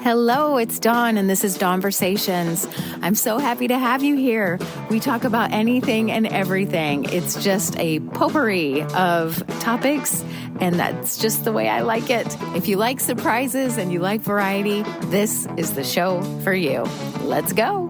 Hello, it's Dawn, and this is Dawnversations. I'm so happy to have you here. We talk about anything and everything. It's just a potpourri of topics, and that's just the way I like it. If you like surprises and you like variety, this is the show for you. Let's go.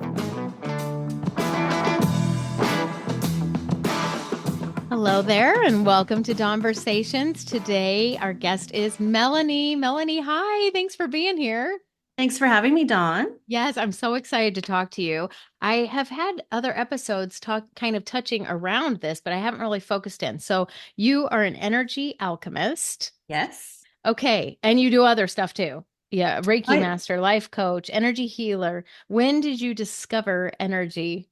Hello there, and welcome to Dawnversations. Today, our guest is Melanie. Melanie, hi. Thanks for being here. Thanks for having me, Dawn. Yes, I'm so excited to talk to you. I have had other episodes kind of touching around this, but I haven't really focused in. So you are an energy alchemist. Yes. Okay. And you do other stuff too. Yeah. Reiki I master, life coach, energy healer. When did you discover energy?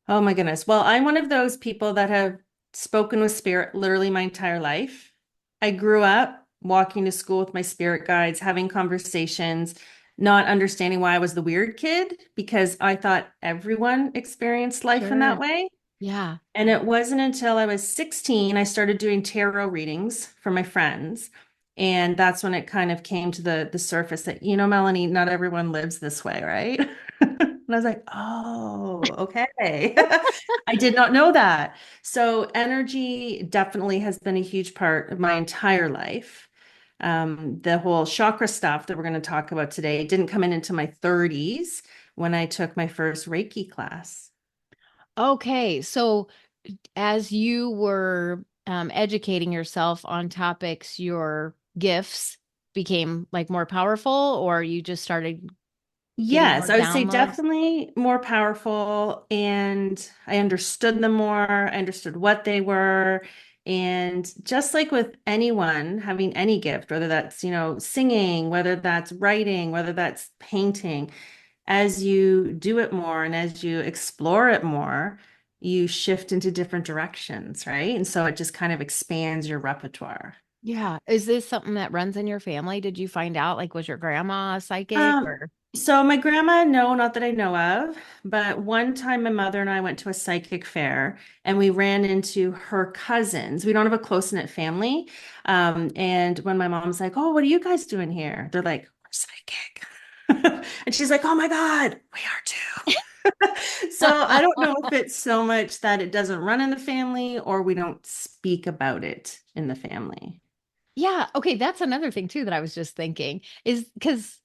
Oh my goodness. Well, I'm one of those people that have spoken with spirit literally my entire life. I grew up walking to school with my spirit guides, having conversations, not understanding why I was the weird kid because I thought everyone experienced life in that Sure. way. Yeah. And it wasn't until I was 16 I started doing tarot readings for my friends. And that's when it kind of came to the surface that, Melanie, not everyone lives this way, right? And I was like, oh, okay. I did not know that. So energy definitely has been a huge part of my entire life. The whole chakra stuff that we're going to talk about today didn't come in into my 30s when I took my first Reiki class. Okay. So as you were educating yourself on topics, your gifts became like more powerful, or you just started getting more Yes, I would say downloads? definitely more powerful, and I understood them more. I understood what they were. And just like with anyone having any gift, whether that's, singing, whether that's writing, whether that's painting, as you do it more and as you explore it more, you shift into different directions, right? And so it just kind of expands your repertoire. Yeah. Is this something that runs in your family? Did you find out? Like, was your grandma a psychic Um, or? so my grandma, no, not that I know of, but one time my mother and I went to a psychic fair and we ran into her cousins. We don't have a close-knit family. And when my mom's like, "Oh, what are you guys doing here?" They're like, "We're psychic." And she's like, "Oh my God, we are too." So I don't know if it's so much that it doesn't run in the family or we don't speak about it in the family. Yeah. Okay. That's another thing too that I was just thinking is because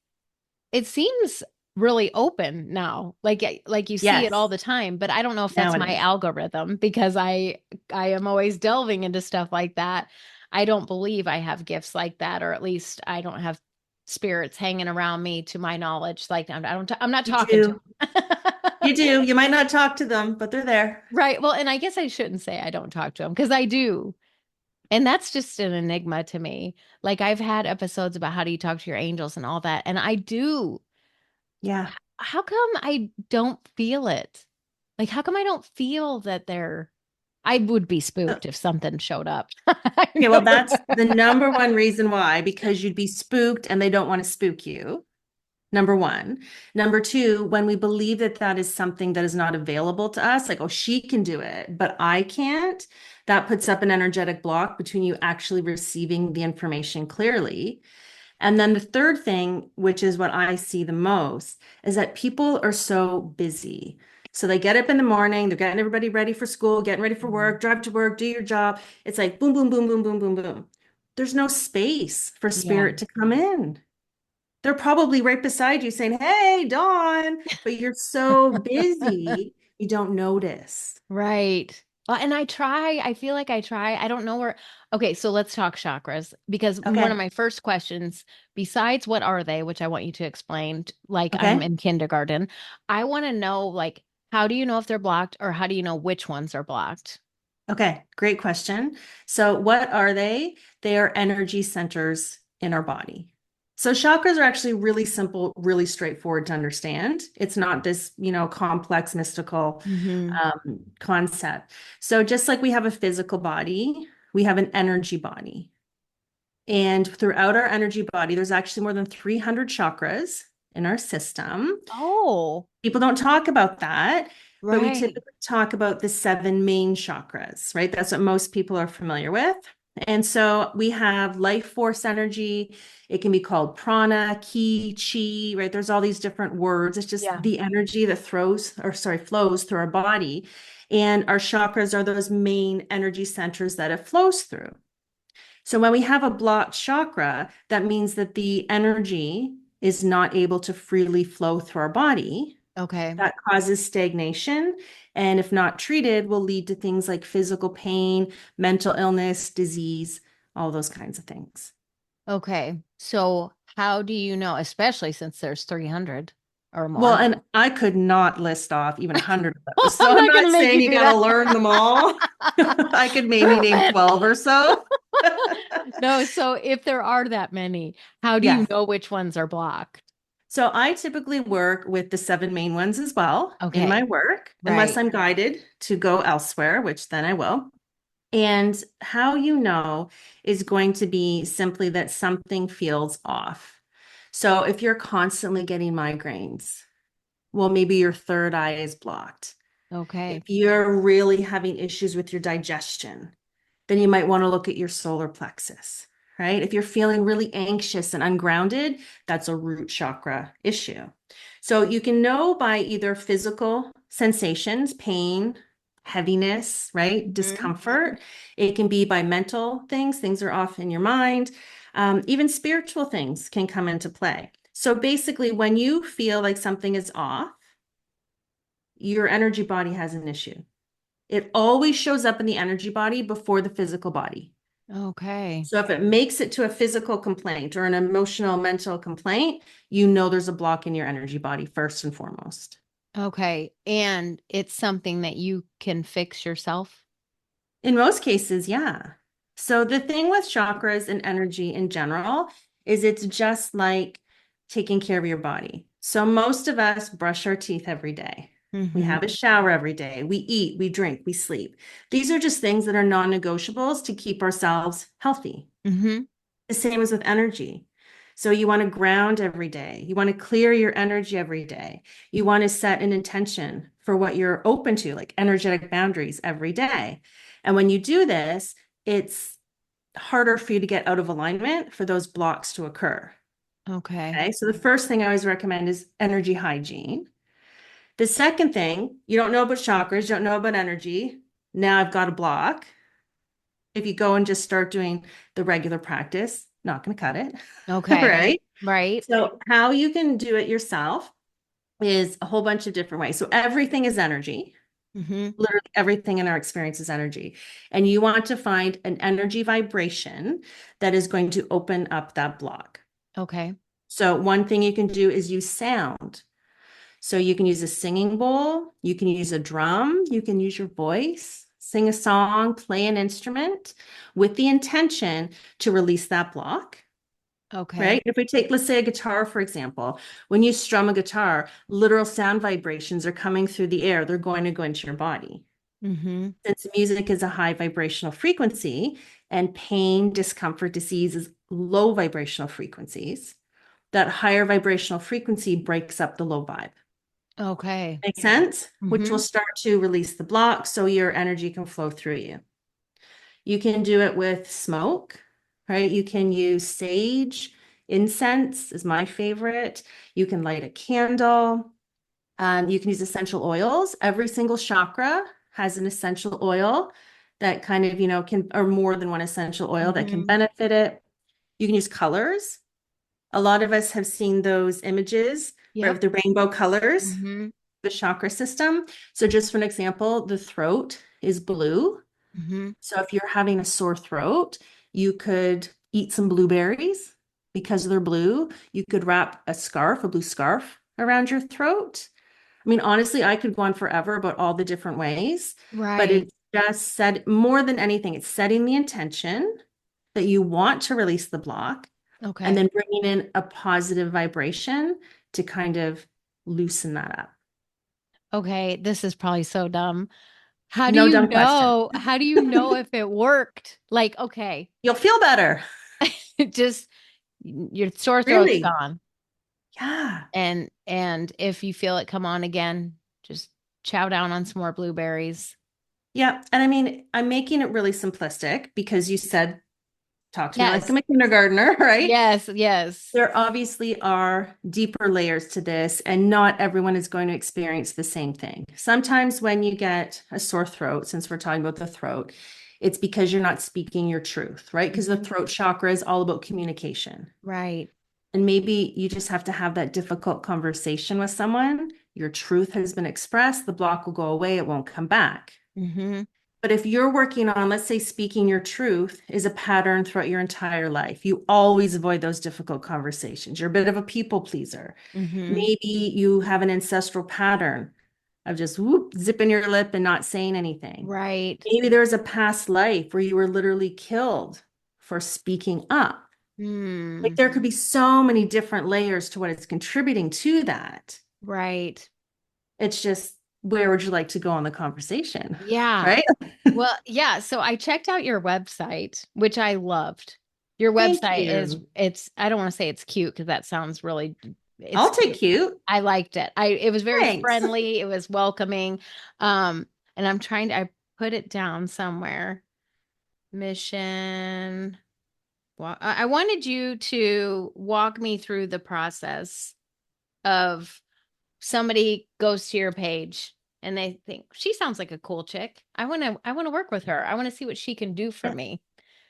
it seems really open now. Like you see it all Yes, the time, but I don't know if that's my nowadays. algorithm because I am always delving into stuff like that. I don't believe I have gifts like that, or at least I don't have spirits hanging around me to my knowledge. Like I'm not You talking to do. them. You do. You might not talk to them, but they're there. Right. Well, and I guess I shouldn't say I don't talk to them because I do. And that's just an enigma to me. Like I've had episodes about how do you talk to your angels and all that, and I do. Yeah. How come I don't feel it? Like, how come I don't feel that I would be Uh, spooked if something showed up. I Okay, know. well, that's the number one reason why, because you'd be spooked and they don't want to spook you. Number one. Number two, when we believe that that is something that is not available to us, like, oh, she can do it, but I can't, that puts up an energetic block between you actually receiving the information clearly. And then the third thing, which is what I see the most, is that people are so busy. So they get up in the morning, they're getting everybody ready for school, getting ready for Mhm. work, drive to work, do your job. It's like boom, boom, boom, boom, boom, boom, boom. There's no space for Yeah. spirit to come in. They're probably right beside you saying, "Hey, Dawn," but you're so busy, you don't notice. Right. Well, and I feel like I try. I don't know where. Okay, so let's talk chakras because one of Okay. my first questions, besides what are they, which I want you to explain, like I'm Okay. in kindergarten, I want to know, like, how do you know if they're blocked or how do you know which ones are blocked? Okay. Great question. So, what are they? They are energy centers in our body. So, chakras are actually really simple, really straightforward to understand. It's not this, complex, mystical Hmm. concept. So, just like we have a physical body, we have an energy body. And throughout our energy body, there's actually more than 300 chakras in our system. Oh, People don't talk about that, but we right. typically talk about the seven main chakras, right? That's what most people are familiar with. And so we have life force energy. It can be called prana, ki, chi, right? There's all these different words. It's just Yeah. the energy that flows through our body. And our chakras are those main energy centers that it flows through. So when we have a blocked chakra, that means that the energy is not able to freely flow through our body. Okay. That causes stagnation, and if not treated, will lead to things like physical pain, mental illness, disease, all those kinds of things. Okay. So how do you know, especially since there's 300 or Well, more? and I could not list off even 100 of those, so I'm I'm not going not to make saying you you do got to that. learn them all. I could maybe name 12 or so. No, so if there are that many, how do you Yes. know which ones are blocked? So I typically work with the seven main ones as well in my Okay. work, unless Right. I'm guided to go elsewhere, which then I will. And how you know is going to be simply that something feels off. So if you're constantly getting migraines, well, maybe your third eye is blocked. Okay. If you're really having issues with your digestion, then you might want to look at your solar plexus, right? If you're feeling really anxious and ungrounded, that's a root chakra issue. So you can know by either physical sensations, pain, heaviness, right? Mhm. Discomfort. It can be by mental things, things are off in your mind. Even spiritual things can come into play. So basically, when you feel like something is off, your energy body has an issue. It always shows up in the energy body before the physical body. Okay. So if it makes it to a physical complaint or an emotional, mental complaint, you know there's a block in your energy body first and foremost. Okay. And it's something that you can fix yourself? In most cases, yeah. So the thing with chakras and energy in general is it's just like taking care of your body. So most of us brush our teeth every day. We Mm-hmm. have a shower every day. We eat, we drink, we sleep. These are just things that are non-negotiables to keep ourselves healthy. Mm-hmm. The same as with energy. So you want to ground every day. You want to clear your energy every day. You want to set an intention for what you're open to, like energetic boundaries every day. And when you do this, it's harder for you to get out of alignment for those blocks to occur. Okay. Okay. So the first thing I always recommend is energy hygiene. The second thing, you don't know about chakras, you don't know about energy. Now I've got a block. If you go and just start doing the regular practice, not going to cut it. Okay. Right? Right. So, how you can do it yourself is a whole bunch of different ways. So, everything is energy. Mm-hmm. Literally, everything in our experience is energy. And you want to find an energy vibration that is going to open up that block. Okay. So, one thing you can do is use sound. So, you can use a singing bowl, you can use a drum, you can use your voice, sing a song, play an instrument with the intention to release that block. Okay. Right? If we take, let's say, a guitar, for example, when you strum a guitar, literal sound vibrations are coming through the air. They're going to go into your body. Mm-hmm. Since music is a high vibrational frequency and pain, discomfort, disease is low vibrational frequencies, that higher vibrational frequency breaks up the low vibe. Okay. Make sense? Which will Mm-hmm. start to release the block so your energy can flow through you. You can do it with smoke, right? You can use sage. Incense is my favorite. You can light a candle. You can use essential oils. Every single chakra has an essential oil that kind of, can, or more than one essential oil that can Mm-hmm. benefit it. You can use colors. A lot of us have seen those images, right, Yep. with the rainbow colors, Mm-hmm. the chakra system. So just for an example, the throat is blue. Mm-hmm. So if you're having a sore throat, you could eat some blueberries because they're blue. You could wrap a blue scarf around your throat. I mean, honestly, I could go on forever about all the different ways, but Right. it's just said more than anything, it's setting the intention that you want to release the block and Okay. then bringing in a positive vibration to kind of loosen that up. Okay. This is probably so dumb. How do No you dumb question. know? How do you know if it worked? Like, okay, You'll feel better. it just your sore throat's Really? gone. Yeah. And if you feel it come on again, just chow down on some more blueberries. Yeah. And I mean, I'm making it really simplistic because you said talk to me like Yes. I'm a kindergartner, right? Yes. Yes. There obviously are deeper layers to this, and not everyone is going to experience the same thing. Sometimes when you get a sore throat, since we're talking about the throat, it's because you're not speaking your truth, right? Because the Mhm. throat chakra is all about communication. Right. And maybe you just have to have that difficult conversation with someone. Your truth has been expressed, the block will go away, it won't come back. Hmm. But if you're working on, let's say, speaking your truth is a pattern throughout your entire life, you always avoid those difficult conversations. You're a bit of a people pleaser. Hmm. Maybe you have an ancestral pattern of just whoop, zipping your lip and not saying anything. Right. Maybe there's a past life where you were literally killed for speaking up. Like Hmm. there could be so many different layers to what it's contributing to that. Right. It's just where would you like to go on the conversation? Yeah. Right? Well, yeah. So I checked out your website, which I loved. Your Thank website is, you. I don't want to say it's cute because that sounds really, it's I'll take cute. cute. I liked it. It was very Thanks. friendly. It was welcoming. And I put it down somewhere. Mission. Well, I wanted you to walk me through the process of somebody goes to your page and they think she sounds like a cool chick. I want to work with her. I want to see what she can do for me.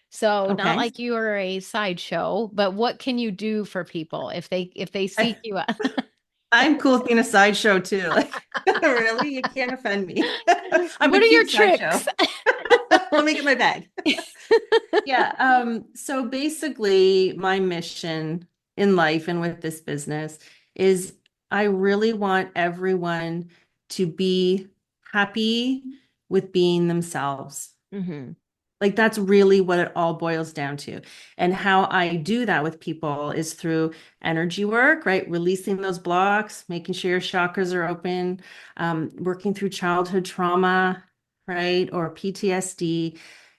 So not Okay. like you are a sideshow, but what can you do for people if they seek I, you out? I'm cool with being a sideshow too. Like, really? You can't offend me. I'm a What are your cute sideshow. tricks? Let me get my bag. Yeah. So basically, my mission in life and with this business is I really want everyone to be happy with being themselves. Hmm. Like that's really what it all boils down to. And how I do that with people is through energy work, right? Releasing those blocks, making sure your chakras are open, working through childhood trauma, right? Or PTSD.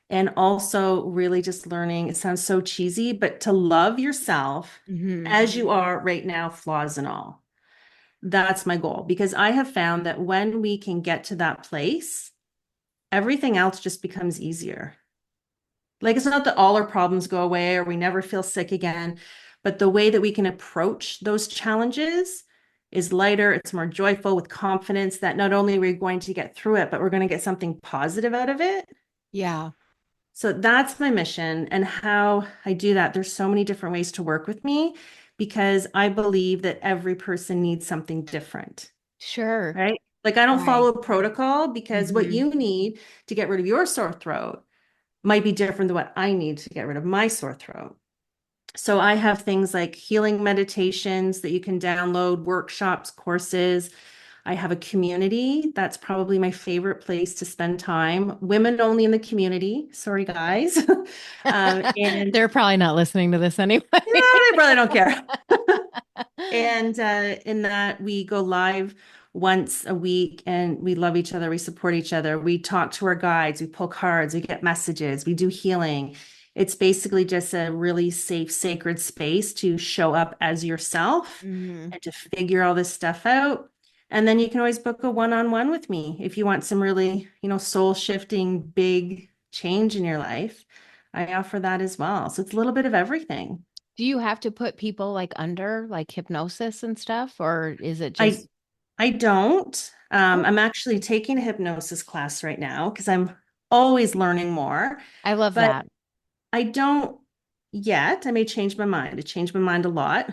And also really just learning, it sounds so cheesy, but to love yourself Hmm. as you are right now, flaws and all. That's my goal because I have found that when we can get to that place, everything else just becomes easier. Like it's not that all our problems go away or we never feel sick again, but the way that we can approach those challenges is lighter, it's more joyful with confidence that not only are we going to get through it, but we're going to get something positive out of it. Yeah, So that's my mission and how I do that. There's so many different ways to work with me because I believe that every person needs something different, sure. right? Like I don't Right. follow protocol because what Hmm. you need to get rid of your sore throat might be different than what I need to get rid of my sore throat. So I have things like healing meditations that you can download, workshops, courses. I have a community. That's probably my favorite place to spend time. Women only in the community. Sorry, guys. And They're probably not listening to this anyway. no, they probably don't care. And in that, we go live once a week and we love each other. We support each other. We talk to our guides. We pull cards. We get messages. We do healing. It's basically just a really safe, sacred space to show up as yourself Hmm. and to figure all this stuff out. And then you can always book a one-on-one with me if you want some really, soul shifting, big change in your life. I offer that as well. So it's a little bit of everything. Do you have to put people like under like hypnosis and stuff, or is it I just, I don't. oh, I'm actually taking a hypnosis class right now because I'm always learning more, I love but that. I don't yet. I may change my mind. I change my mind a lot,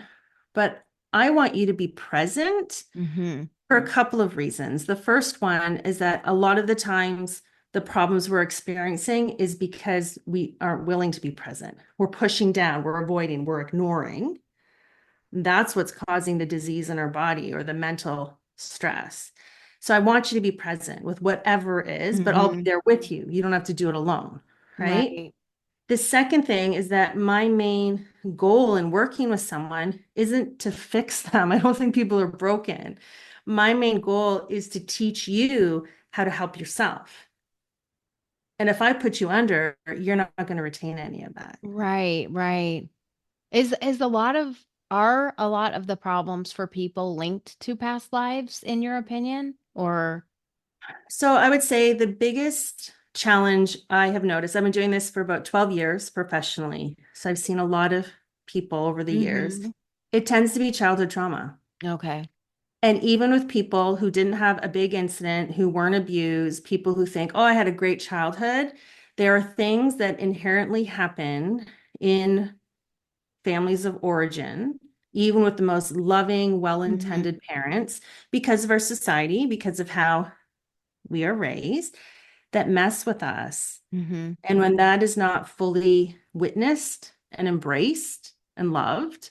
but I want you to be present Hmm. for a couple of reasons. The first one is that a lot of the times the problems we're experiencing is because we aren't willing to be present. We're pushing down, we're avoiding, we're ignoring. That's what's causing the disease in our body or the mental stress. So I want you to be present with whatever it is, but I'll be Hmm. there with you. You don't have to do it alone, right? Right. The second thing is that my main goal in working with someone isn't to fix them. I don't think people are broken. My main goal is to teach you how to help yourself. And if I put you under, you're not going to retain any of that. Right. Right. Is a lot of the problems for people linked to past lives in your opinion? Or So I would say the biggest challenge I have noticed, I've been doing this for about 12 years professionally. So I've seen a lot of people over the years. Mm-hmm. It tends to be childhood trauma. Okay. And even with people who didn't have a big incident, who weren't abused, people who think, oh, I had a great childhood, there are things that inherently happen in families of origin, even with the most loving, Mm-hmm. well-intended parents, because of our society, because of how we are raised, that mess with us. Mm-hmm. And when that is not fully witnessed and embraced and loved,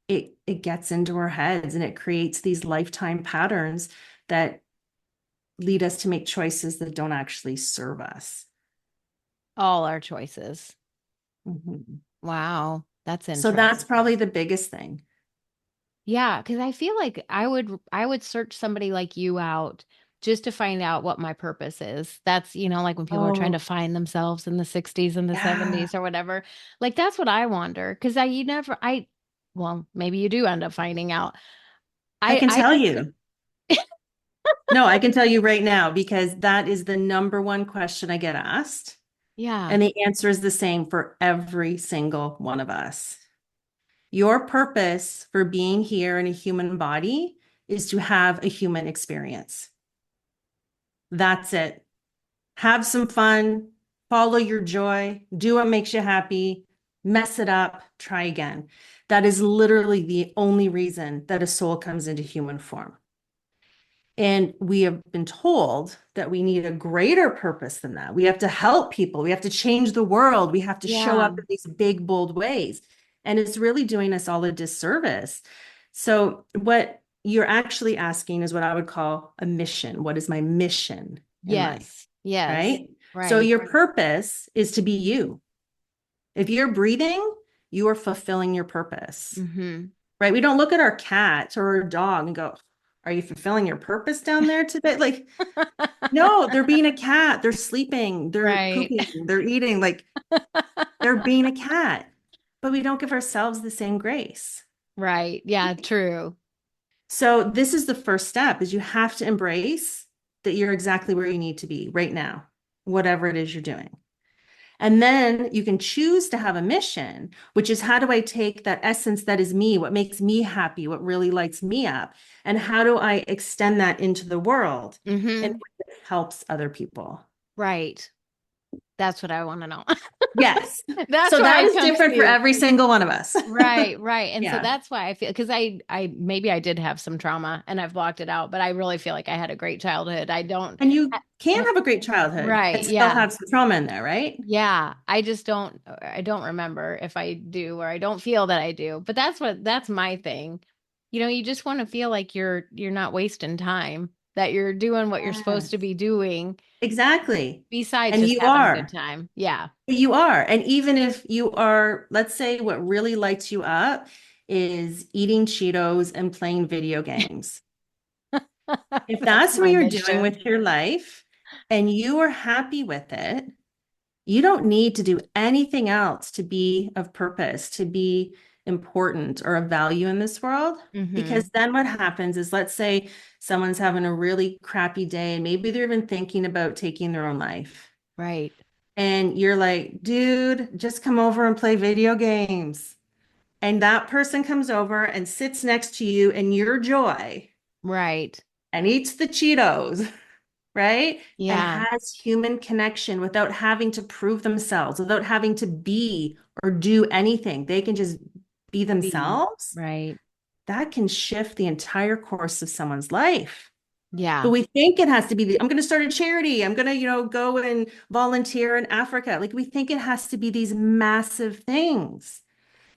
it gets into our heads and it creates these lifetime patterns that lead us to make choices that don't actually serve us. All our choices. Mhm. Wow. That's So that's interesting. probably the biggest thing. Yeah, because I feel like I would search somebody like you out just to find out what my purpose is. That's, like when people are trying to Oh, find themselves in the 60s and the yeah. 70s or whatever. Like that's what I wonder. Because you never I well, maybe you do end up finding out. I can I tell just you. No, I can tell you right now because that is the number one question I get asked. yeah. And the answer is the same for every single one of us. Your purpose for being here in a human body is to have a human experience. That's it. Have some fun, follow your joy, do what makes you happy, mess it up, try again. That is literally the only reason that a soul comes into human form. And we have been told that we need a greater purpose than that. We have to help people. We have to change the world. We have to show Yeah. up in these big, bold ways. And it's really doing us all a disservice. So, what you're actually asking is what I would call a mission. What is my mission in life? Yes. Yes. Right? So, Right. your purpose is to be you. If you're breathing, you are fulfilling your purpose, Mm-hmm. right? We don't look at our cat or our dog and go, are you fulfilling your purpose down there today? Like, no, they're being a cat. They're sleeping. They're Right. pooping. They're eating. Like they're being a cat. But we don't give ourselves the same grace. Right. Yeah, true. So this is the first step is you have to embrace that you're exactly where you need to be right now, whatever it is you're doing. And then you can choose to have a mission, which is how do I take that essence that is me, what makes me happy, what really lights me up, and how do I extend that into the world in a Mm-hmm. way that helps other people? Right. That's what I want to know. Yes. That's So why that I is come to different for you. every single one of us. Right, right. And so Yeah. that's why I feel because I maybe I did have some trauma and I've blocked it out, but I really feel like I had a great childhood. I don't And you I- can I- have a great childhood right, and still yeah. have some trauma in there, right? Yeah. I don't remember if I do or I don't feel that I do. But that's my thing. You just want to feel like you're not wasting time, that you're doing what you're supposed to Yes. be doing Exactly. besides And just you having a good are. time. Yeah. You are. And even if you are, let's say what really lights you up is eating Cheetos and playing video games. If That's that's what my you're doing mission. with your life and you are happy with it, you don't need to do anything else to be of purpose, to be important or of value in this world. Mhm. Because then what happens is, let's say someone's having a really crappy day and maybe they're even thinking about taking their own life. Right. And you're like, dude, just come over and play video games. And that person comes over and sits next to you in your joy Right. and eats the Cheetos, right? And Yeah. has human connection without having to prove themselves, without having to be or do anything. They can just be Be themselves. right. That can shift the entire course of someone's life. But Yeah. we think it has to be I'm going to start a charity. I'm going to, go and volunteer in Africa. Like we think it has to be these massive things.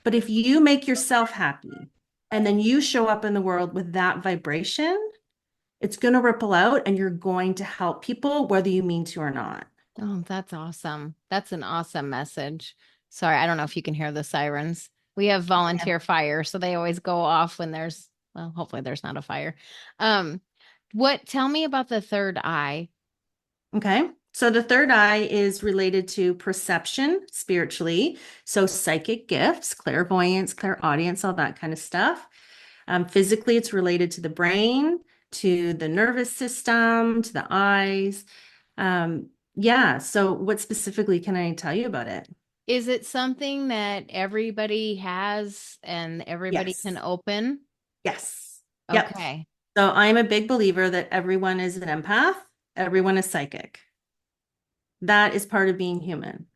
But if you make yourself happy and then you show up in the world with that vibration, it's going to ripple out and you're going to help people whether you mean to or not. Oh, that's awesome. That's an awesome message. Sorry, I don't know if you can hear the sirens. We have volunteer fire, so they always go off when well, hopefully there's not a fire. Um, tell me about the third eye. Okay. So the third eye is related to perception spiritually. So psychic gifts, clairvoyance, clairaudience, all that kind of stuff. Physically, it's related to the brain, to the nervous system, to the eyes. Yeah. So what specifically can I tell you about it? Is it something that everybody has and everybody can Yes. open? Yes. Yep. Okay. So I'm a big believer that everyone is an empath, everyone is psychic. That is part of being human.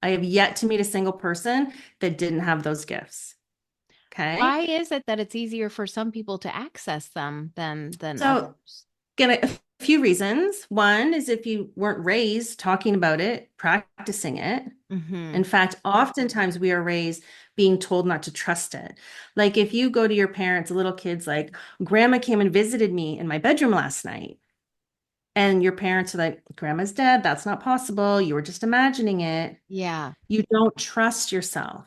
I have yet to meet a single person that didn't have those gifts. Okay. Why is it that it's easier for some people to access them than So, others? gonna a few reasons. One is if you weren't raised talking about it, practicing it. Mm-hmm. In fact, oftentimes we are raised being told not to trust it. Like if you go to your parents, little kids, like, Grandma came and visited me in my bedroom last night. And your parents are like, Grandma's dead. That's not possible. You were just imagining it. Yeah. You don't trust yourself.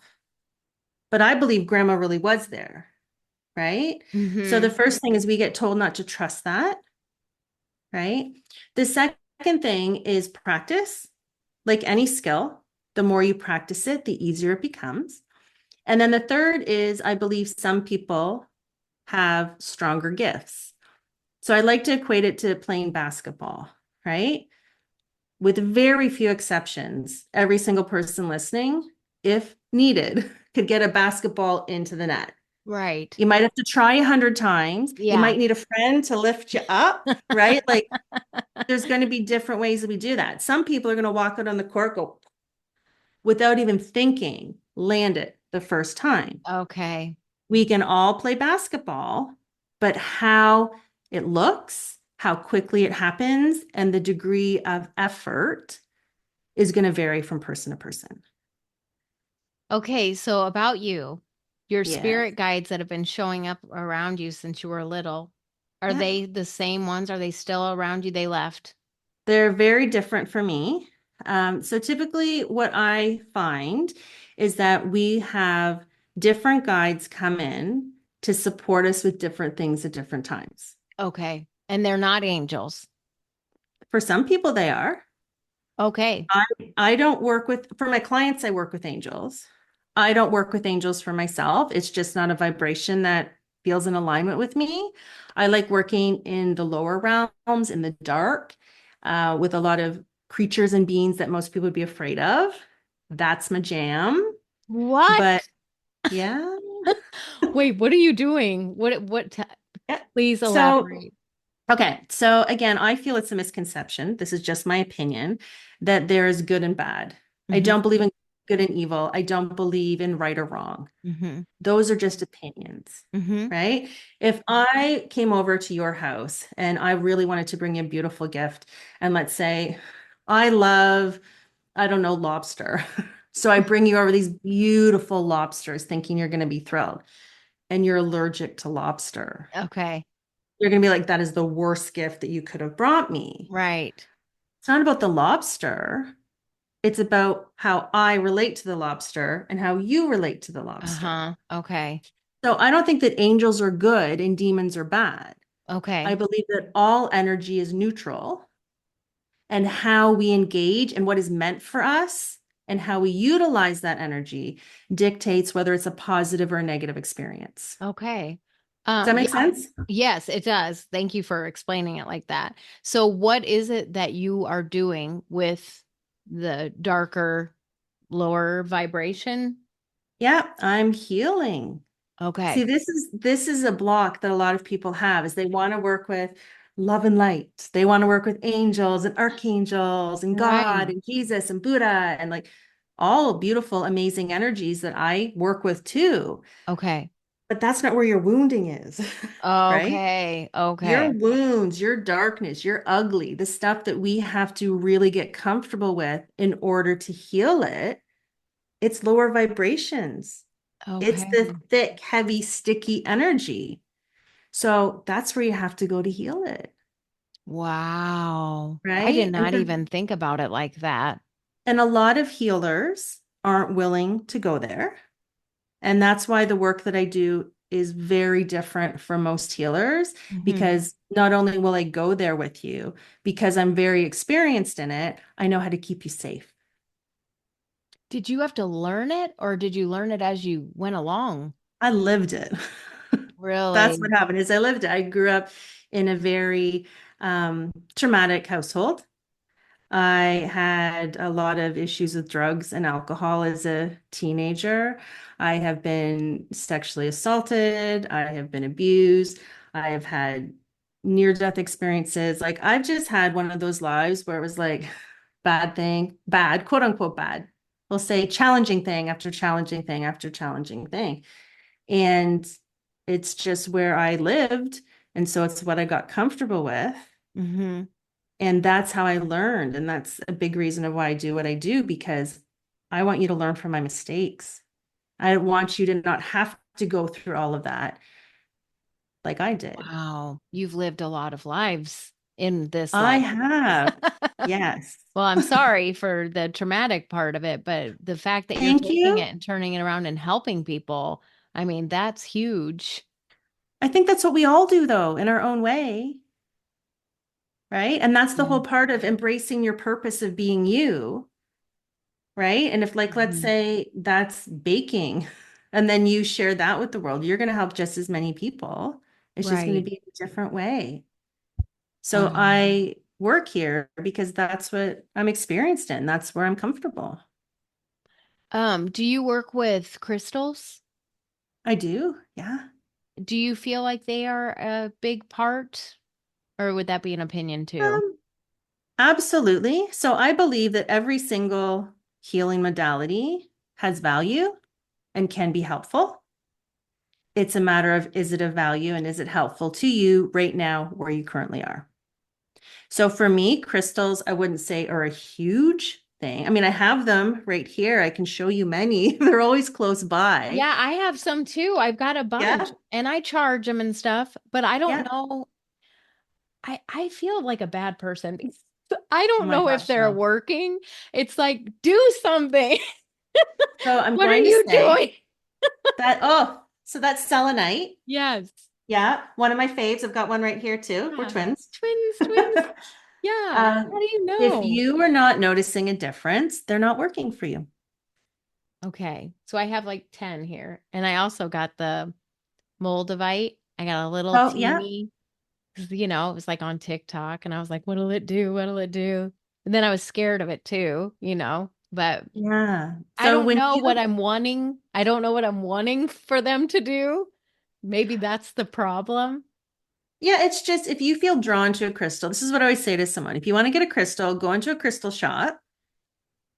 But I believe Grandma really was there, right? So Mm-hmm. the first thing is we get told not to trust that, right? The second thing is practice. Like any skill, the more you practice it, the easier it becomes. And then the third is I believe some people have stronger gifts. So I like to equate it to playing basketball, right? With very few exceptions, every single person listening, if needed, could get a basketball into the net. Right. You might have to try 100 times. You Yeah. might need a friend to lift you up, right? Like there's going to be different ways that we do that. Some people are going to walk out on the court, go without even thinking, land it the first time. Okay. We can all play basketball, but how it looks, how quickly it happens, and the degree of effort is going to vary from person to person. Okay, so about you, your Yeah. spirit guides that have been showing up around you since you were little, are Yeah. they the same ones? Are they still around you? They left. They're very different for me. So typically, what I find is that we have different guides come in to support us with different things at different times. Okay. And they're not angels. For some people, they are. Okay. I, I don't work with, for my clients, I work with angels. I don't work with angels for myself. It's just not a vibration that feels in alignment with me. I like working in the lower realms, in the dark, with a lot of creatures and beings that most people would be afraid of. That's my jam. What? But yeah. Wait, what are you doing? Yeah. Please So elaborate. okay, so again, I feel it's a misconception. This is just my opinion that there is good and bad. I Mm-hmm. don't believe in good and evil. I don't believe in right or wrong. Mm-hmm. Those are just opinions, Mm-hmm. right? If I came over to your house and I really wanted to bring you a beautiful gift, and let's say I love, I don't know, lobster. So I bring you over these beautiful lobsters thinking you're going to be thrilled, and you're allergic to lobster. Okay. You're going to be like, that is the worst gift that you could have brought me. Right. It's not about the lobster. It's about how I relate to the lobster and how you relate to the lobster. Uh-huh. Okay. So I don't think that angels are good and demons are bad. I Okay. believe that all energy is neutral, and how we engage and what is meant for us and how we utilize that energy dictates whether it's a positive or a negative experience. Okay. Does that make Yeah. sense? Yes, it does. Thank you for explaining it like that. So what is it that you are doing with the darker, lower vibration? Yeah, I'm healing. See, Okay. this is a block that a lot of people have is they want to work with love and light. They want to work with angels and archangels and God Right. and Jesus and Buddha and like all beautiful, amazing energies that I work with too. Okay. But that's not where your wounding is, right? Okay. Your Okay. wounds, your darkness, your ugly, the stuff that we have to really get comfortable with in order to heal it, it's lower vibrations. It's Okay. the thick, heavy, sticky energy. So that's where you have to go to heal it, Wow. I did right? not even think about it like that. And a lot of healers aren't willing to go there. And that's why the work that I do is very different from most healers, Hmm. because not only will I go there with you, because I'm very experienced in it, I know how to keep you safe. Did you have to learn it or did you learn it as you went along? I lived it. That's what Really? happened is I lived it. I grew up in a very traumatic household. I had a lot of issues with drugs and alcohol as a teenager. I have been sexually assaulted. I have been abused. I have had near-death experiences. Like I've just had one of those lives where it was like bad thing, bad, quote unquote bad. We'll say challenging thing after challenging thing after challenging thing. And it's just where I lived. And so it's what I got comfortable with. Mm-hmm. And that's how I learned. And that's a big reason of why I do what I do, because I want you to learn from my mistakes. I want you to not have to go through all of that like I did. Wow, you've lived a lot of lives in this I life. have. Yes. Well, I'm sorry for the traumatic part of it, but the fact that you're Thank taking you. it and turning it around and helping people, I mean, that's huge. I think that's what we all do, though, in our own way. Right. And that's the Yeah. whole part of embracing your purpose of being you. Right. And if, like, let's Mhm. say that's baking, and then you share that with the world, you're going to help just as many people. It's just going to Right. be in a different way. So Um, I work here because that's what I'm experienced in. That's where I'm comfortable. do you work with crystals? I do. Yeah. Do you feel like they are a big part, or would that be an opinion too? Um, Absolutely. So I believe that every single healing modality has value and can be helpful. It's a matter of, is it of value and is it helpful to you right now where you currently are? So for me, crystals, I wouldn't say are a huge thing. I mean, I have them right here. I can show you many. They're always close by. Yeah, I have some too. I've got a bunch Yeah. and I charge them and stuff, but I don't Yeah. know. I feel like a bad person because I Oh don't my know if gosh, they're no. working. It's like, do something. So I'm What are going to you say doing? that, oh, so that's selenite. Yes. Yeah, one of my faves. I've got one right here too. We're Yeah. twins. Twins, twins. Yeah. How do you If know? you are not noticing a difference, they're not working for you. Okay. So I have like 10 here. And I also got the Moldavite. I got a little Oh, yeah. teeny, 'cause, it was like on TikTok and I was like, what'll it do? What'll it do? And then I was scared of it too, but Yeah. I So don't when know what you, I'm wanting. I don't know what I'm wanting for them to do. Maybe that's the problem. yeah, it's just if you feel drawn to a crystal, this is what I always say to someone. If you want to get a crystal, go into a crystal shop,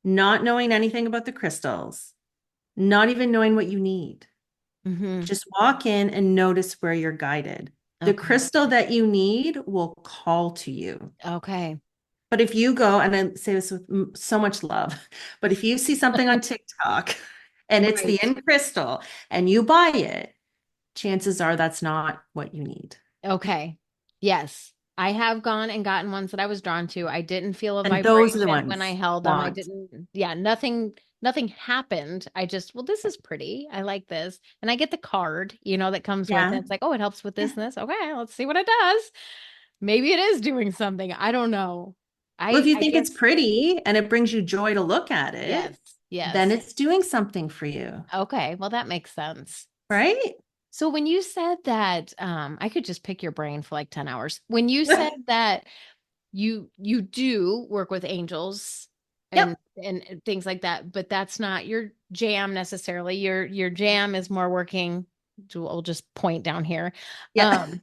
not knowing anything about the crystals, not even knowing what you need. Hmm. Just walk in and notice where you're guided. The Okay. crystal that you need will call to you. Okay. But if you go, and I say this with so much love, but if you see something on TikTok and it's the Right. end crystal and you buy it, chances are that's not what you need. Okay. Yes. I have gone and gotten ones that I was drawn to. I didn't feel a And those are the vibration when I ones held them. I want. didn't, yeah, nothing happened. I just, well, this is pretty. I like this. And I get the card, that comes with it. Yeah. It's like, oh, it helps with Yeah. this and this. Okay, let's see what it does. Maybe it is doing something. I don't know. Well, if you I think it's guess, pretty and it brings you joy to look at yes. it, then Yes. it's doing something for you, Okay. Well, that makes sense. right? So when you said that, I could just pick your brain for like 10 hours. When you said that you do work with angels and Yep. and things like that, but that's not your jam necessarily. Your jam is more working. I'll just point down here. Yeah. Um,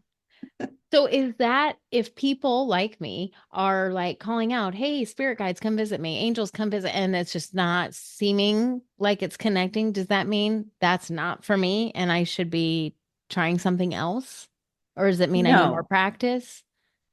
so is that if people like me are like calling out, hey, spirit guides, come visit me, angels come visit, and it's just not seeming like it's connecting, does that mean that's not for me and I should be trying something else? Or does it mean I need more No. practice?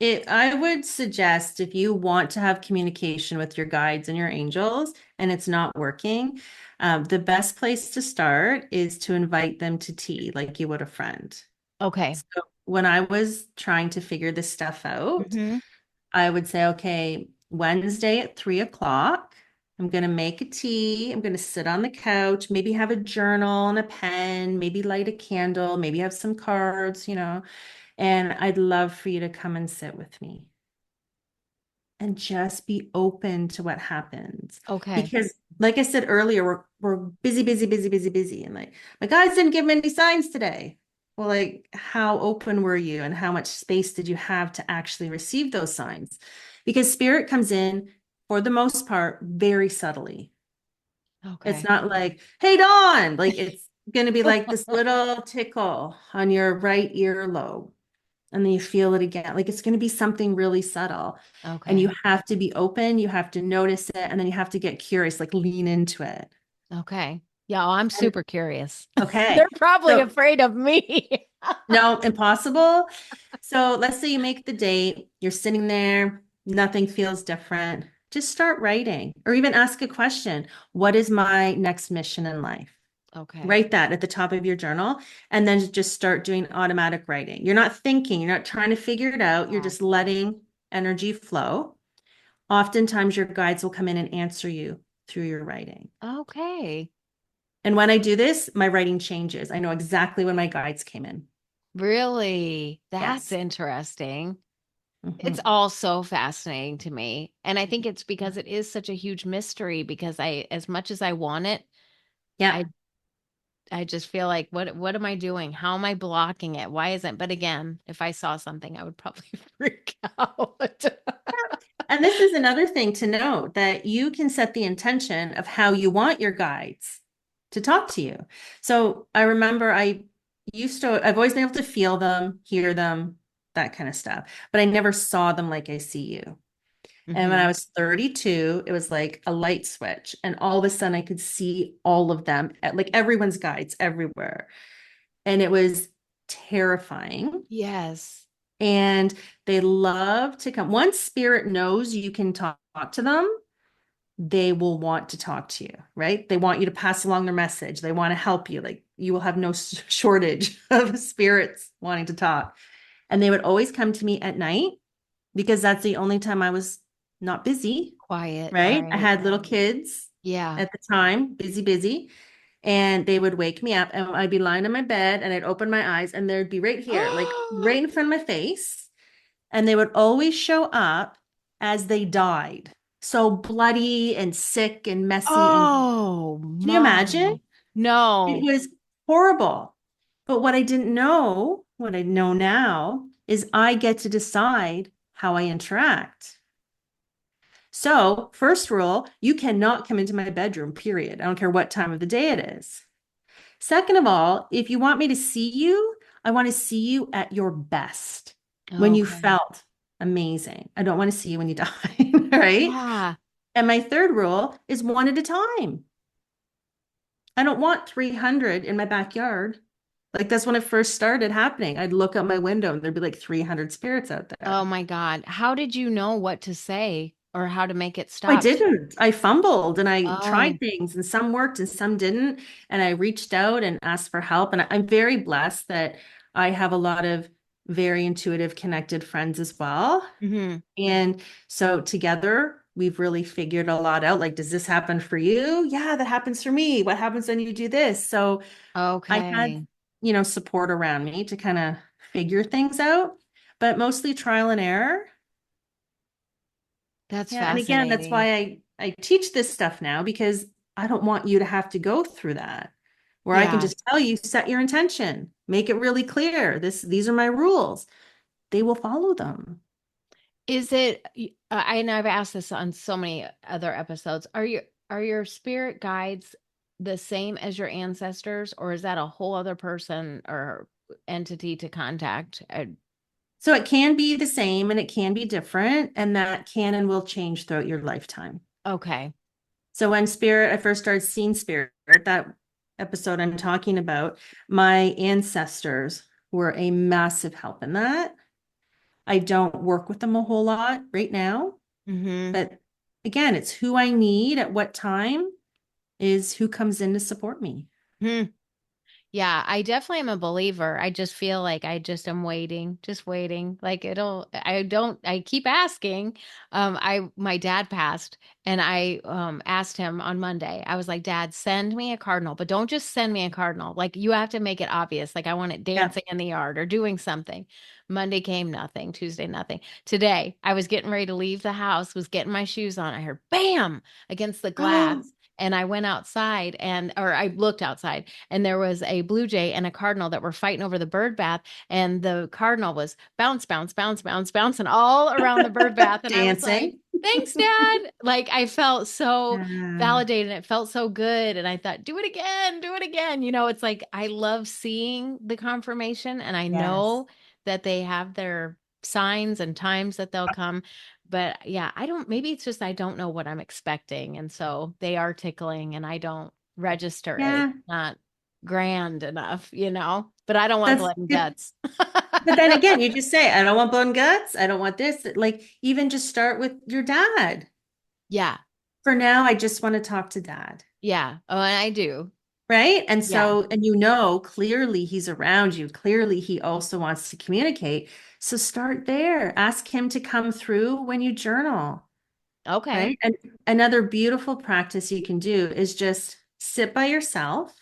I would suggest if you want to have communication with your guides and your angels and it's not working, the best place to start is to invite them to tea like you would a friend. Okay. So when I was trying to figure this stuff out, Hmm. I would say, okay, Wednesday at 3 o'clock, I'm going to make a tea. I'm going to sit on the couch, maybe have a journal and a pen, maybe light a candle, maybe have some cards, and I'd love for you to come and sit with me and just be open to what happens. Okay. Because, like I said earlier, we're busy, busy, busy, busy, busy. And like, my guys didn't give me any signs today. Well, like, how open were you and how much space did you have to actually receive those signs? Because spirit comes in for the most part, very subtly. It's Okay. not like, hey, Dawn, like it's going to be like this little tickle on your right earlobe. And then you feel it again. Like it's going to be something really subtle. And you Okay. have to be open, you have to notice it, and then you have to get curious, like lean into it. Okay. Yeah, well, I'm And super curious. They're okay. probably So afraid of me. no, impossible. So let's say you make the date, you're sitting there, nothing feels different. Just start writing or even ask a question. What is my next mission in life? Okay. Write that at the top of your journal and then just start doing automatic writing. You're not thinking, you're not trying to figure it out. You're Yeah. just letting energy flow. Oftentimes, your guides will come in and answer you through your writing. Okay. And when I do this, my writing changes. I know exactly when my guides came in. Really? That's Yes. interesting. It's Mhm. all so fascinating to me. And I think it's because it is such a huge mystery because as much as I want it, Yeah. I I just feel like what am I doing? How am I blocking it? Why isn't? But again, if I saw something, I would probably freak out. And this is another thing to note that you can set the intention of how you want your guides to talk to you. So I remember I've always been able to feel them, hear them, that kind of stuff, but I never saw them like I see you. And when I Hmm. was 32, it was like a light switch. And all of a sudden I could see all of them, like everyone's guides everywhere. And it was terrifying. Yes. And they love to come. Once spirit knows you can talk to them, they will want to talk to you, right? They want you to pass along their message. They want to help you. Like you will have no shortage of spirits wanting to talk. And they would always come to me at night because that's the only time I was not busy, Quiet. right? I Right. had little kids Yeah. at the time, busy. And they would wake me up and I'd be lying in my bed and I'd open my eyes and they'd be right here, like right in front of my face. And they would always show up as they died. So bloody and sick and messy. And Oh can you imagine? my. It No. was horrible. But what I didn't know, what I know now, is I get to decide how I interact. So, first rule, you cannot come into my bedroom, period. I don't care what time of the day it is. Second of all, if you want me to see you, I want to see you at your best when you Okay. felt amazing. I don't want to see you when you die, right? Yeah. And my third rule is one at a time. I don't want 300 in my backyard. Like that's when it first started happening. I'd look out my window and there'd be like 300 spirits out Oh there. my God. How did you know what to say or how to make it I stop? didn't. I fumbled and I tried Oh. things and some worked and some didn't. And I reached out and asked for help. And I'm very blessed that I have a lot of very intuitive, connected friends as well. Hmm. And so together we've really figured a lot out. Like, does this happen for you? Yeah, that happens for me. What happens when you do this? So I had, Okay. support around me to kind of figure things out, but mostly trial and error. That's Yeah, and again, that's fascinating. why I teach this stuff now because I don't want you to have to go through that. Where I can Yeah. just tell you, set your intention, make it really clear. These are my rules. They will follow them. Is it, I know I've asked this on so many other episodes. Are your spirit guides the same as your ancestors, or is that a whole other person or entity to contact? So it can be the same and it can be different, and that can and will change throughout your lifetime. Okay. So when I first started seeing spirit, that episode I'm talking about, my ancestors were a massive help in that. I don't work with them a whole lot right now, Mm-hmm. but again, it's who I need at what time is who comes in to support me. Yeah, I definitely am a believer. I just feel like I just am waiting, just waiting. Like I keep asking. My dad passed and I asked him on Monday. I was like, "Dad, send me a cardinal, but don't just send me a cardinal. Like you have to make it obvious. Like I want it Yeah. dancing in the yard or doing something." Monday came nothing, Tuesday nothing. Today, I was getting ready to leave the house, was getting my shoes on. I heard bam against the glass. and I went outside or I looked outside and there was a blue jay and a cardinal that were fighting over the bird bath. And the cardinal was bounce, bounce, bounce, bounce, bouncing all around the bird bath. And I was like, Dancing. thanks, Dad. Like I felt so Yeah. validated. It felt so good. And I thought, do it again, do it again. It's like I love seeing the confirmation and I Yes. know that they have their signs and times that they'll come. But yeah, maybe it's just I don't know what I'm expecting. And so they are tickling and I don't register it. Yeah. Not grand enough, but I don't want That's blood and it. guts. But then again, you just say, I don't want blood and guts. I don't want this. Like, even just start with your dad. Yeah. For now, I just want to talk to dad. Yeah. Oh, and I do. Right. And Yeah. so, and clearly he's around you. Clearly he also wants to communicate. So start there. Ask him to come through when you journal. Okay. Right. And another beautiful practice you can do is just sit by yourself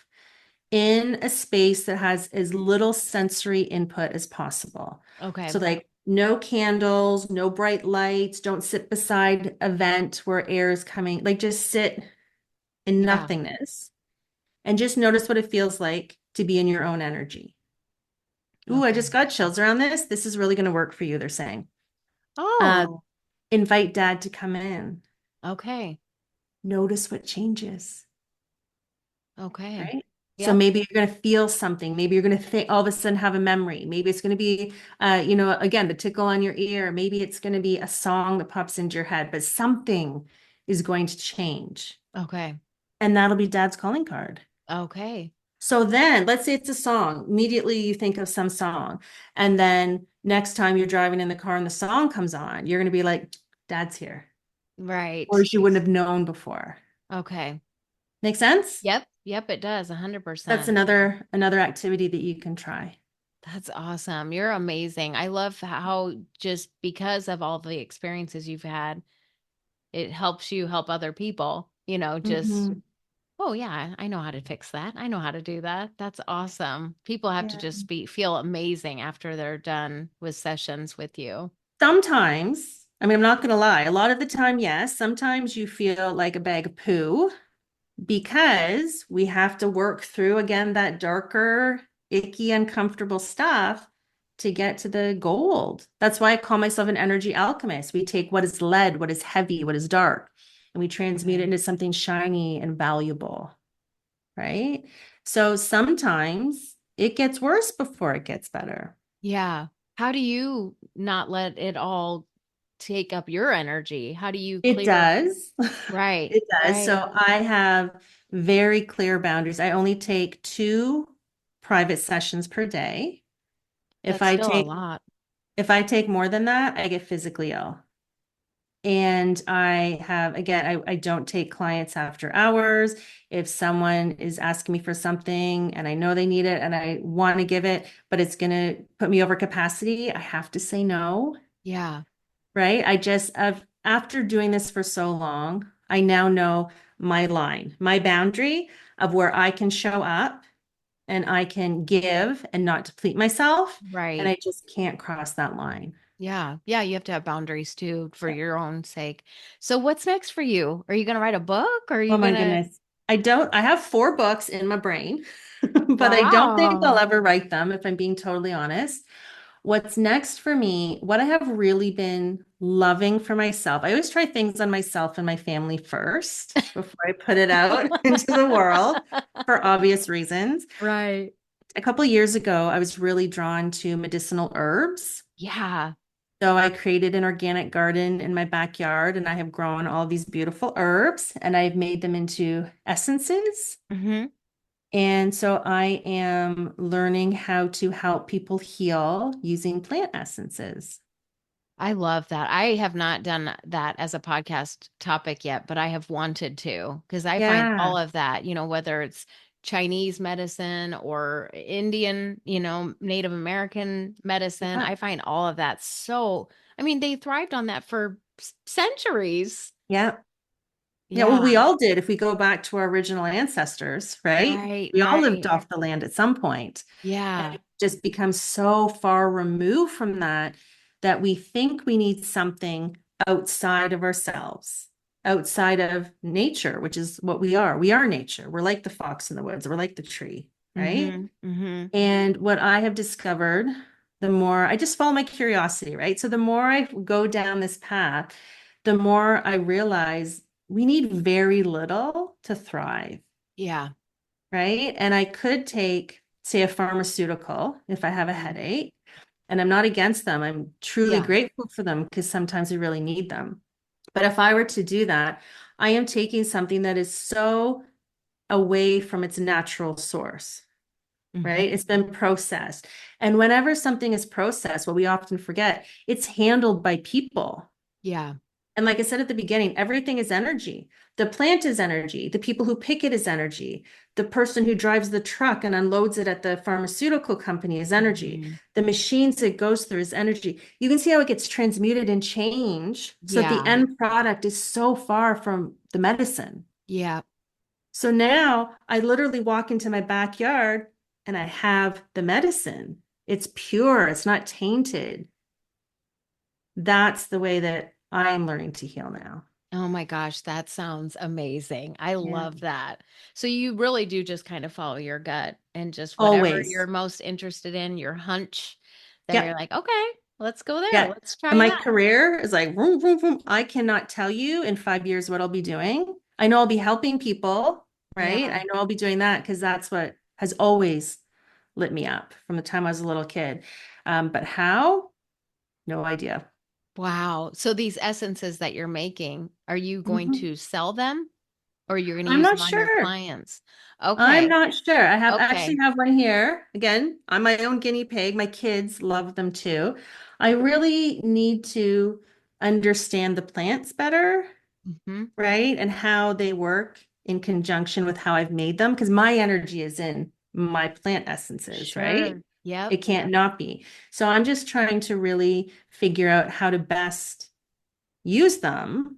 in a space that has as little sensory input as possible. Okay. So, like, no candles, no bright lights, don't sit beside a vent where air is coming. Like, just sit in Yeah. nothingness and just notice what it feels like to be in your own energy. Ooh, I Okay. just got chills around this. This is really going to work for you, they're saying. Uh, Oh, invite dad to come in. okay. Notice what changes. Okay. Right. So Yep. maybe you're going to feel something. Maybe you're going to think all of a sudden have a memory. Maybe it's going to be, again, the tickle on your ear. Maybe it's going to be a song that pops into your head, but something is going to change. Okay. And that'll be dad's calling card. Okay. So then let's say it's a song. Immediately you think of some song. And then next time you're driving in the car and the song comes on, you're going to be like, dad's here. Or Right. you wouldn't have known before. Okay. Make sense? Yep. Yep. It does. That's 100%. another activity that you can try. That's awesome. You're amazing. I love how just because of all the experiences you've had, it helps you help other people, Mhm. oh yeah, I know how to fix that. I know how to do that. That's awesome. People have to Yeah. just feel amazing after they're done with sessions with you. Sometimes, I mean, I'm not going to lie, a lot of the time, yes, sometimes you feel like a bag of poo because we have to work through again that darker, icky, uncomfortable stuff to get to the gold. That's why I call myself an energy alchemist. We take what is lead, what is heavy, what is dark, and we transmute it Okay. into something shiny and valuable, right? So sometimes it gets worse before it gets better. Yeah. How do you not let it all take up your energy? How do you It clear? does. Right. It does. Right. So I have very clear boundaries. I only take 2 private sessions per day. If That's I still a take lot. if I take more than that, I get physically ill. And I have, again, I don't take clients after hours. If someone is asking me for something and I know they need it and I want to give it, but it's going to put me over capacity, I have to say no. Yeah. Right? After doing this for so long, I now know my line, my boundary of where I can show up and I can give and not deplete myself. And Right. I just can't cross that line. Yeah. Yeah. You have to have boundaries too for Yeah. your own sake. So, what's next for you? Are you going to write a book? Or are Oh you my going to? goodness. I have 4 books in my brain, but I don't think I'll Wow. ever write them if I'm being totally honest. What's next for me, what I have really been loving for myself, I always try things on myself and my family first before I put it out into the world for obvious reasons. Right. A couple of years ago, I was really drawn to medicinal herbs. Yeah. So I created an organic garden in my backyard and I have grown all these beautiful herbs and I've made them into essences. Hmm. And so I am learning how to help people heal using plant essences. I love that. I have not done that as a podcast topic yet, but I have wanted to because I find Yeah. all of that, whether it's Chinese medicine or Indian, Native American medicine, Yeah. I find all of that I mean, they thrived on that for centuries. Yeah. Yeah. Well, we Yeah. all did if we go back to our original ancestors, right? Right, We all lived right. off the land at some point. And Yeah. it just becomes so far removed from that that we think we need something outside of ourselves. outside of nature, which is what we are. We are nature. We're like the fox in the woods. We're like the tree, right? Mm-hmm. Mm-hmm. And what I have discovered, the more I just follow my curiosity, right? So the more I go down this path, the more I realize we need very little to thrive, Yeah. right? And I could take, say, a pharmaceutical if I have a Mhm. headache, and I'm not against them. I'm truly Yeah. grateful for them because sometimes we really need them. But if I were to do that, I am taking something that is so away from its natural source, Mm-hmm. right? It's been processed. And whenever something is processed, what we often forget, it's handled by people. Yeah. And like I said at the beginning, everything is energy. The plant is energy. The people who pick it is energy. The person who drives the truck and unloads it at the pharmaceutical company is energy. Mm-hmm. The machines it goes through is energy. You can see how it gets transmuted and changed so that the Yeah. end product is so far from the medicine. Yeah. So now I literally walk into my backyard and I have the medicine. It's pure, it's not tainted. That's the way that I'm learning to heal now. Oh my gosh, that sounds amazing. I Yeah. love that. So you really do just kind of follow your gut and just whatever you're Always. most interested in, your hunch, then you're Yep. like, okay, let's go there. Yeah. Let's And try my that. career is like vroom, vroom, vroom. I cannot tell you in 5 years what I'll be doing. I know I'll be helping people, right? Yeah. I know I'll be doing that because that's what has always lit me up from the time I was a little kid. But how? No idea. Wow. So these essences that you're making, are you going Mhm. to sell them or you're going to I'm use not them on your sure. clients? I'm Okay. not sure. I have actually Okay. have one here. Again, I'm my own guinea pig. My kids love them too. I really need to understand the plants better, Hmm. right? And how they work in conjunction with how I've made them, because my energy is in my plant essences, right? Sure. Yep. It can't not be. So I'm just trying to really figure out how to best use them.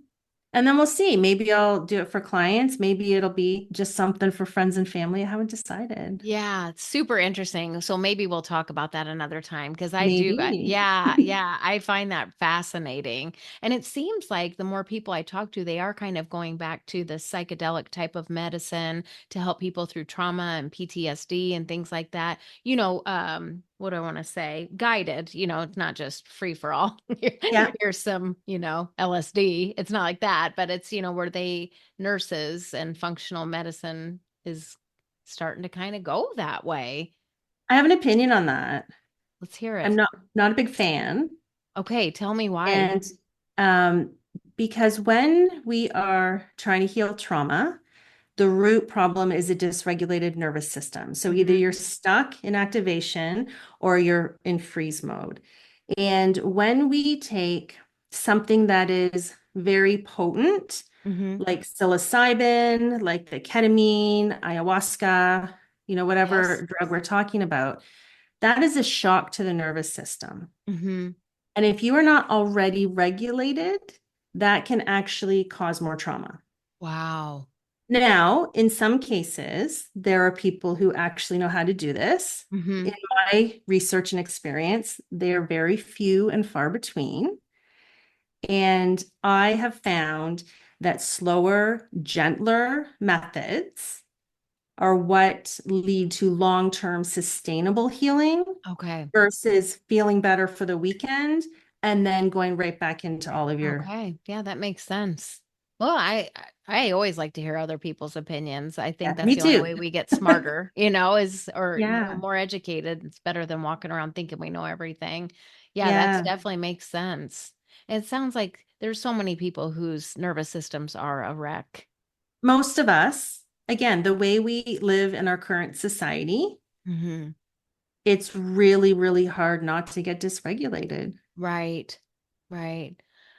And then we'll see. Maybe I'll do it for clients. Maybe it'll be just something for friends and family. I haven't decided. Yeah, it's super interesting. So maybe we'll talk about that another time because Maybe. yeah, yeah, I find that fascinating. And it seems like the more people I talk to, they are kind of going back to the psychedelic type of medicine to help people through trauma and PTSD and things like that. What do I want to say? Guided, it's not just free for all. Yeah. Here's some, LSD. It's not like that, but it's, where nurses and functional medicine is starting to kind of go that way. I have an opinion on that. Let's hear I'm it. not a big fan. Okay, tell me why. And um, because when we are trying to heal trauma, the root problem is a dysregulated nervous system. So either Mhm. you're stuck in activation or you're in freeze mode. And when we take something that is very potent, Mhm. like psilocybin, like the ketamine, ayahuasca, whatever Yes. drug we're talking about, that is a shock to the nervous system. Mhm. And if you are not already regulated, that can actually cause more trauma. Wow. Now, in some cases, there are people who actually know how to do this. In Mhm. my research and experience, they are very few and far between. And I have found that slower, gentler methods are what lead to long-term sustainable healing Okay. versus feeling better for the weekend and then going right back into all of your. Okay. Yeah, that makes sense. Well, I always like to hear other people's opinions. I Yeah, think that's me the only too. way we get smarter, is or Yeah. more educated. It's better than walking around thinking we know everything. Yeah, that's Yeah. definitely makes sense. It sounds like there's so many people whose nervous systems are a wreck. Most of us, again, the way we live in our current society, Mhm. it's really, really hard not to get dysregulated. Right. Right.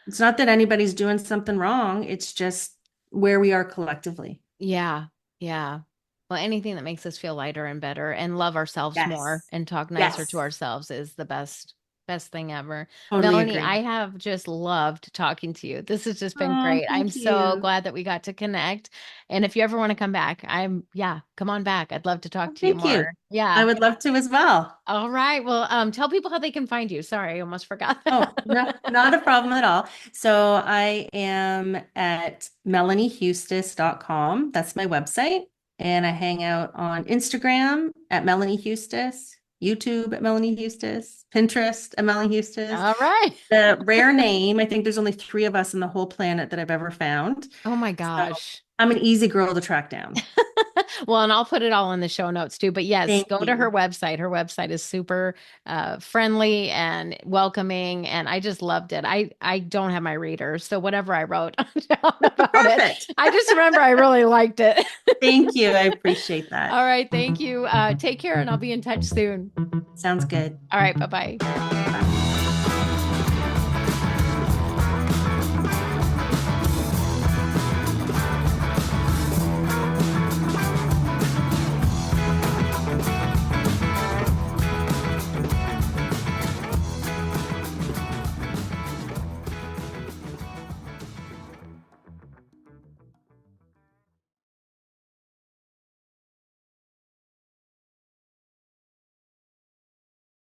It's not that anybody's doing something wrong, it's just where we are collectively. Yeah. Yeah. Well, anything that makes us feel lighter and better and love ourselves more Yes. and talk nicer to Yes. ourselves is the best. Best thing ever. Totally Melanie, agree. I have just loved talking to you. This has just been Oh, great. I'm thank so you. glad that we got to connect. And if you ever want to come back, yeah, come on back. I'd love to talk Oh, to you thank you. more. I Yeah. would love to as well. All right. Well, tell people how they can find you. Sorry, I almost forgot Oh, that. no, not a problem at all. So I am at melaniehuestis.com. That's my website. And I hang out on Instagram at Melanie Huestis, YouTube at Melanie Huestis, Pinterest at Melanie Huestis. All right. The rare name, I think there's only three of us on the whole planet that I've ever found. Oh my So gosh. I'm an easy girl to track down. Well, and I'll put it all in the show notes too. But yes, Thank go to her you. website. Her website is super friendly and welcoming, and I just loved it. I don't have my reader, so whatever I wrote down about it, Perfect. I just remember I really liked it. Thank you. I appreciate that. All right, thank you. Take care, and I'll be in touch soon. Sounds good. All right, bye bye. Bye.